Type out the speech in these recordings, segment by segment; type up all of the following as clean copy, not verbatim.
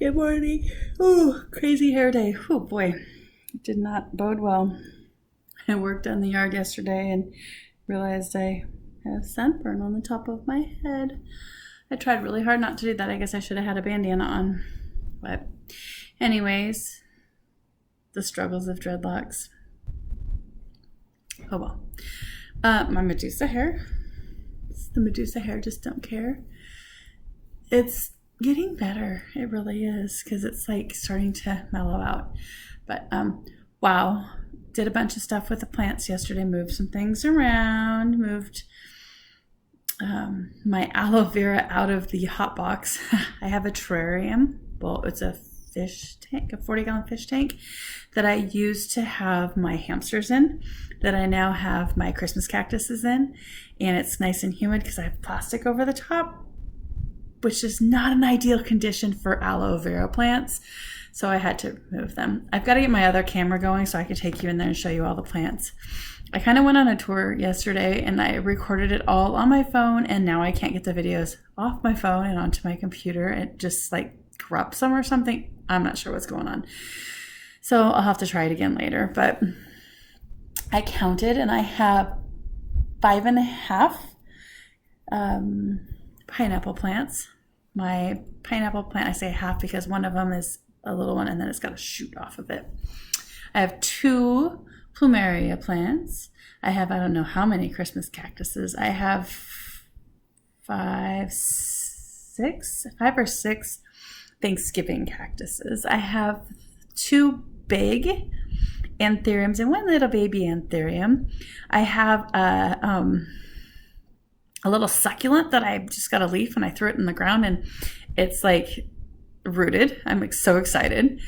Good morning. Oh, crazy hair day. Oh boy, it did not bode well. I worked on the yard yesterday and realized I have sunburn on the top of my head. I tried really hard not to do that. I guess I should have had a bandana on. But anyways, the struggles of dreadlocks. Oh well. My Medusa hair. It's the Medusa hair, just don't care. It's getting better. It really is, because it's like starting to mellow out. But wow, did a bunch of stuff with the plants yesterday. Moved some things around. Moved my aloe vera out of the hot box. I have a terrarium. Well, it's a fish tank, a 40-gallon fish tank that I used to have my hamsters in, that I now have my Christmas cactuses in, and it's nice and humid because I have plastic over the top, which is not an ideal condition for aloe vera plants. So I had to move them. I've got to get my other camera going so I could take you in there and show you all the plants. I kind of went on a tour yesterday and I recorded it all on my phone, and now I can't get the videos off my phone and onto my computer. It just like corrupts them or something. I'm not sure what's going on. So I'll have to try it again later. But I counted and I have 5.5 pineapple plants. My pineapple plant, I say half because one of them is a little one and then it's got a shoot off of it. I have 2 plumeria plants. I have, I don't know how many Christmas cactuses. I have 5 or 6 Thanksgiving cactuses. I have 2 big anthuriums and 1 little baby anthurium. I have a little succulent that I just got a leaf and I threw it in the ground and it's like rooted. I'm like so excited.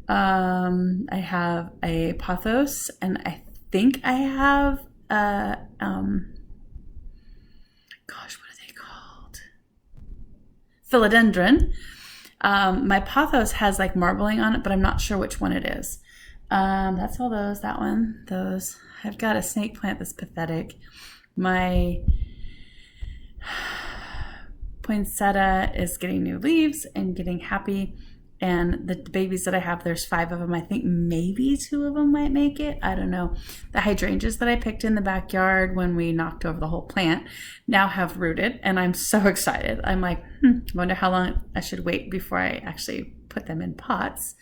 I have a pothos, and I think I have a gosh, what are they called? Philodendron. My pothos has like marbling on it, but I'm not sure which one it is. That's all those. That one, those. I've got a snake plant that's pathetic. My poinsettia is getting new leaves and getting happy. And the babies that I have, there's 5 of them. I think maybe 2 of them might make it. I don't know. The hydrangeas that I picked in the backyard when we knocked over the whole plant now have rooted, and I'm so excited. I'm like, wonder how long I should wait before I actually put them in pots.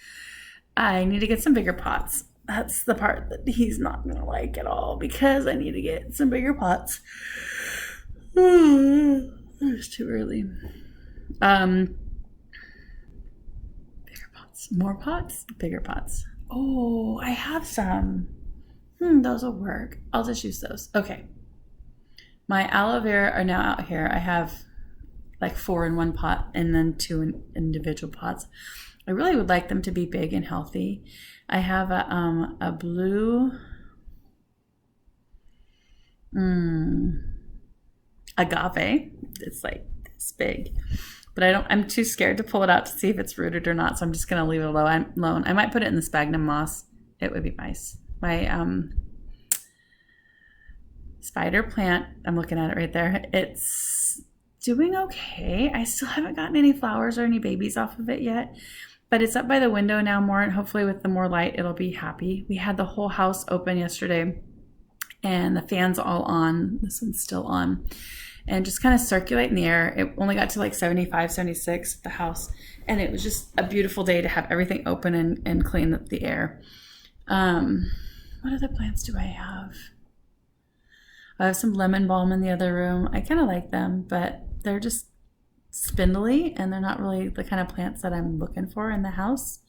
I need to get some bigger pots. That's the part that he's not going to like at all, because I need to get some bigger pots. It's too early. Bigger pots. More pots? Bigger pots. Oh, I have some. Those will work. I'll just use those. Okay. My aloe vera are now out here. I have like 4 in one pot and then 2 in individual pots. I really would like them to be big and healthy. I have a blue agave. It's like this big, but I'm too scared to pull it out to see if it's rooted or not. So I'm just going to leave it alone. I might put it in the sphagnum moss. It would be nice. My spider plant, I'm looking at it right there. It's doing okay. I still haven't gotten any flowers or any babies off of it yet, but it's up by the window now more, and hopefully with the more light, it'll be happy. We had the whole house open yesterday and the fan's all on. This one's still on. And just kind of circulate in the air. It only got to like 75, 76 at the house. And it was just a beautiful day to have everything open and clean the air. What other plants do I have? I have some lemon balm in the other room. I kind of like them, but they're just spindly and they're not really the kind of plants that I'm looking for in the house.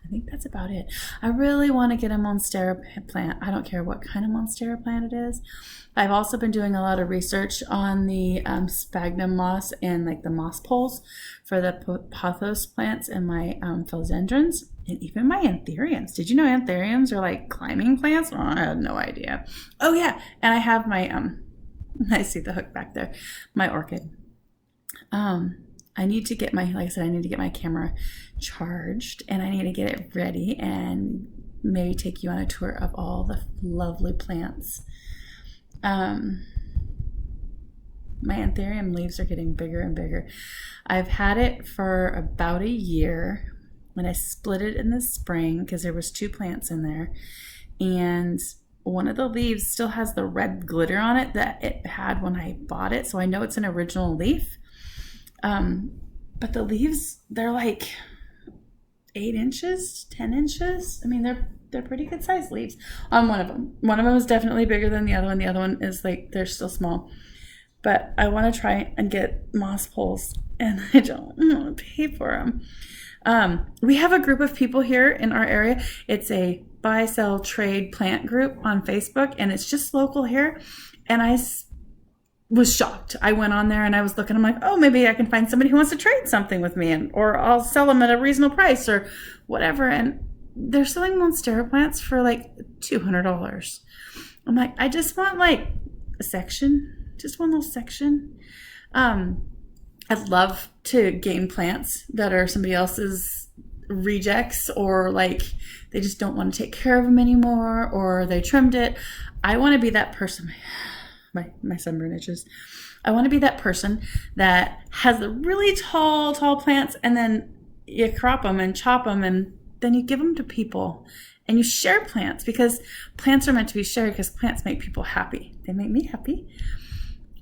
I think that's about it. I really want to get a monstera plant. I don't care what kind of monstera plant it is. I've also been doing a lot of research on the sphagnum moss and like the moss poles for the pothos plants and my philodendrons and even my anthuriums. Did you know anthuriums are like climbing plants? Oh, I had no idea. Oh yeah, and I have my I see the hook back there. My orchid. I need to get my, like I said, I need to get my camera charged and I need to get it ready and maybe take you on a tour of all the lovely plants. my anthurium leaves are getting bigger and bigger. I've had it for about a year when I split it in the spring because there was 2 plants in there. And one of the leaves still has the red glitter on it that it had when I bought it. So I know it's an original leaf. But the leaves, they're like 8 inches, 10 inches. I mean, they're pretty good sized leaves on one of them. One of them is definitely bigger than the other one. The other one is like, they're still small. But I want to try and get moss poles, and I don't want to pay for them. We have a group of people here in our area. It's a buy, sell, trade plant group on Facebook, and it's just local here. And I was shocked. I went on there and I was looking, I'm like, oh, maybe I can find somebody who wants to trade something with me, or I'll sell them at a reasonable price or whatever. And they're selling Monstera plants for like $200. I'm like, I just want like a section, just one little section. I'd love to gain plants that are somebody else's rejects, or like they just don't want to take care of them anymore, or they trimmed it. I want to be that person. My sunburn itches. I want to be that person that has the really tall plants, and then you crop them and chop them, and then you give them to people, and you share plants, because plants are meant to be shared, because plants make people happy. They make me happy.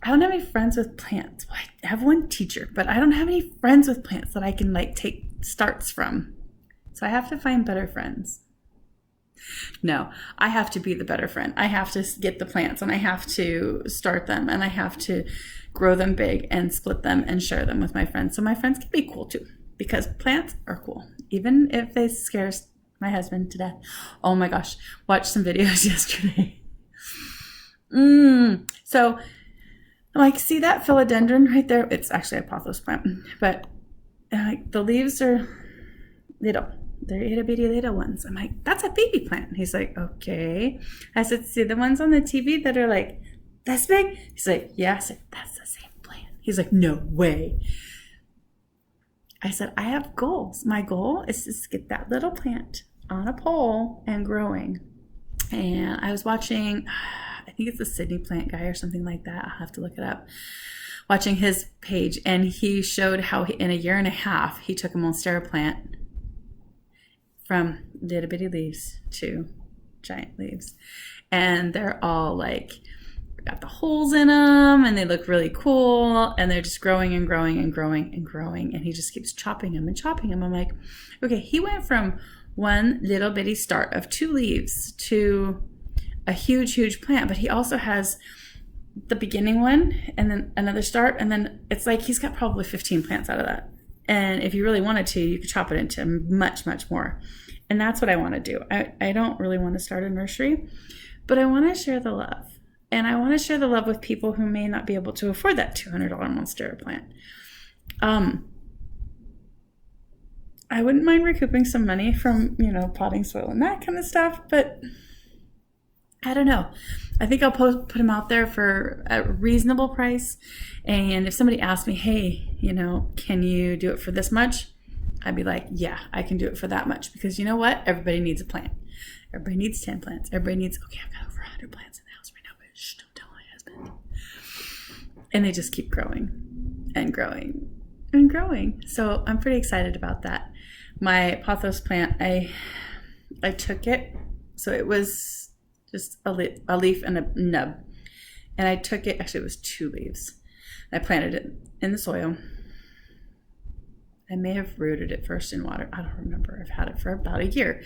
I don't have any friends with plants. Well, I have one teacher, but I don't have any friends with plants that I can like take starts from. So I have to find better friends. No, I have to be the better friend. I have to get the plants, and I have to start them, and I have to grow them big and split them and share them with my friends. So my friends can be cool too, because plants are cool, even if they scare my husband to death. Oh my gosh, watched some videos yesterday. So like, see that philodendron right there? It's actually a pothos plant, but like the leaves are little. They're itty bitty little ones. I'm like, that's a baby plant. He's like, okay. I said, see the ones on the TV that are like this big? He's like, yeah. I said, that's the same plant. He's like, no way. I said, I have goals. My goal is to get that little plant on a pole and growing. And I was watching, I think it's the Sydney plant guy or something like that. I'll have to look it up. Watching his page, and he showed how in a year and a half he took a Monstera plant from little bitty leaves to giant leaves, and they're all like got the holes in them, and they look really cool, and they're just growing and growing and growing and growing, and he just keeps chopping them and chopping them. I'm like, okay, he went from one little bitty start of 2 leaves to a huge plant, but he also has the beginning one and then another start, and then it's like he's got probably 15 plants out of that. And if you really wanted to, you could chop it into much more. And that's what I want to do. I don't really want to start a nursery, but I want to share the love. And I want to share the love with people who may not be able to afford that $200 Monstera plant. I wouldn't mind recouping some money from, potting soil and that kind of stuff, but I don't know. I think I'll put them out there for a reasonable price. And if somebody asks me, hey, can you do it for this much? I'd be like, yeah, I can do it for that much. Because you know what? Everybody needs a plant. Everybody needs 10 plants. Everybody needs, okay, I've got over 100 plants in the house right now, but shh, don't tell my husband. And they just keep growing and growing and growing. So I'm pretty excited about that. My pothos plant, I took it. So it was just a leaf and a nub. And I took it, actually it was 2 leaves. I planted it in the soil. I may have rooted it first in water. I don't remember. I've had it for about a year.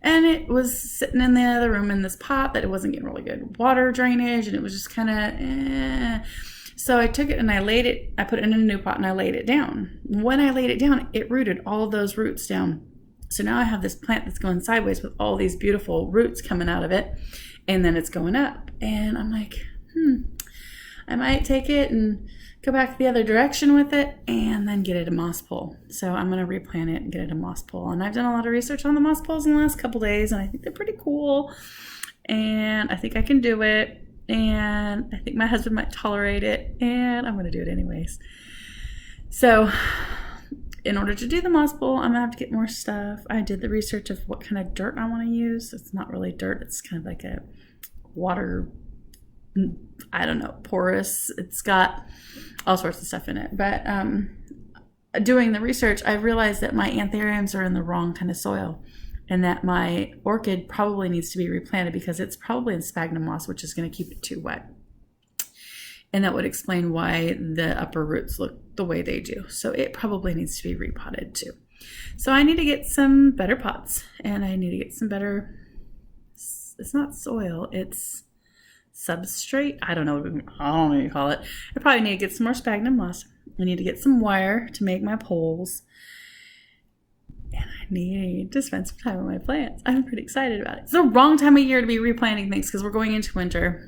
And it was sitting in the other room in this pot that it wasn't getting really good water drainage, and it was just kind of So I took it and I put it in a new pot and I laid it down. When I laid it down, it rooted all of those roots down. So now I have this plant that's going sideways with all these beautiful roots coming out of it, and then it's going up. And I'm like, I might take it and go back the other direction with it and then get it a moss pole. So I'm going to replant it and get it a moss pole. And I've done a lot of research on the moss poles in the last couple days, and I think they're pretty cool. And I think I can do it. And I think my husband might tolerate it. And I'm going to do it anyways. So in order to do the moss pole, I'm going to have to get more stuff. I did the research of what kind of dirt I want to use. It's not really dirt. It's kind of like a water, I don't know, porous. It's got all sorts of stuff in it. But doing the research, I realized that my anthuriums are in the wrong kind of soil, and that my orchid probably needs to be replanted because it's probably in sphagnum moss, which is going to keep it too wet. And that would explain why the upper roots look the way they do. So it probably needs to be repotted too. So I need to get some better pots, and I need to get some better, it's not soil, it's substrate. I don't know what you call it. I probably need to get some more sphagnum moss. I need to get some wire to make my poles. And I need to spend some time on my plants. I'm pretty excited about it. It's the wrong time of year to be replanting things because we're going into winter.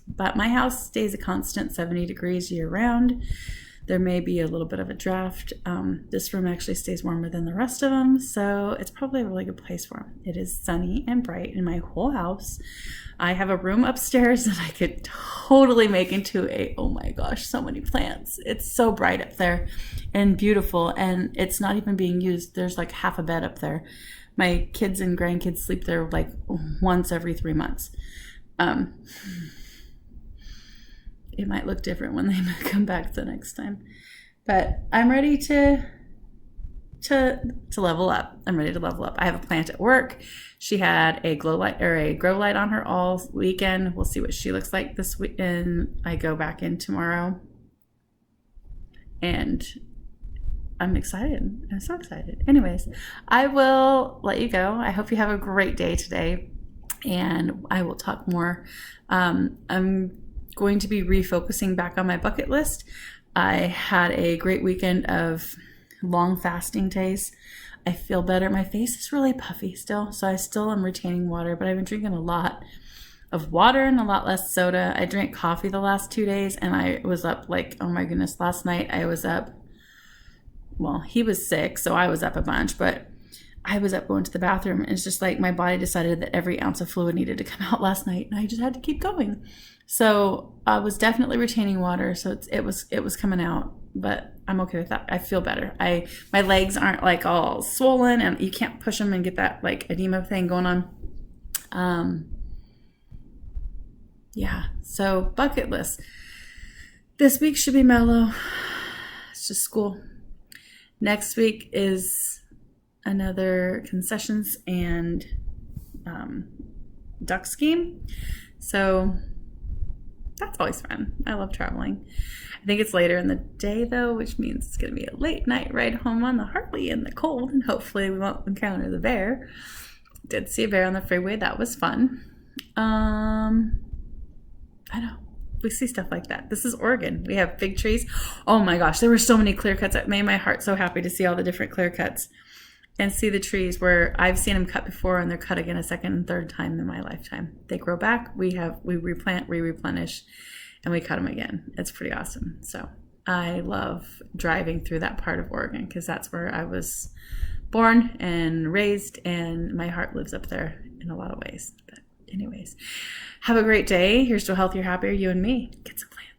But my house stays a constant 70 degrees year round. There may be a little bit of a draft. This room actually stays warmer than the rest of them, so it's probably a really good place for them. It is sunny and bright in my whole house. I have a room upstairs that I could totally make into a, oh my gosh, so many plants. It's so bright up there and beautiful, and it's not even being used. There's like half a bed up there. My kids and grandkids sleep there like once every 3 months. It might look different when they come back the next time. But I'm ready to level up. I'm ready to level up. I have a plant at work. She had a glow light or a grow light on her all weekend. We'll see what she looks like this week. And I go back in tomorrow. And I'm excited. I'm so excited. Anyways, I will let you go. I hope you have a great day today. And I will talk more. I'm going to be refocusing back on my bucket list. I had a great weekend of long fasting days. I feel better. My face is really puffy still, so I still am retaining water, but I've been drinking a lot of water and a lot less soda. I drank coffee the last 2 days, and I was up like, oh my goodness, last night I was up, well, he was sick, so I was up a bunch, but I was up going to the bathroom, and it's just like my body decided that every ounce of fluid needed to come out last night, and I just had to keep going. So I was definitely retaining water, so it was coming out, but I'm okay with that. I feel better. My legs aren't like all swollen, and you can't push them and get that like edema thing going on. Yeah. So bucket list. This week should be mellow. It's just school. Next week is another concessions and duck scheme. So that's always fun. I love traveling. I think it's later in the day though, which means it's going to be a late night ride home on the Hartley in the cold, and hopefully we won't encounter the bear. Did see a bear on the freeway. That was fun. I know. We see stuff like that. This is Oregon. We have big trees. Oh my gosh, there were so many clear cuts. It made my heart so happy to see all the different clear cuts and see the trees where I've seen them cut before, and they're cut again a second and third time in my lifetime. They grow back. We replant, we replenish, and we cut them again. It's pretty awesome. So I love driving through that part of Oregon because that's where I was born and raised, and my heart lives up there in a lot of ways. But anyways, have a great day. Here's to a healthier, happier you and me. Get some plants.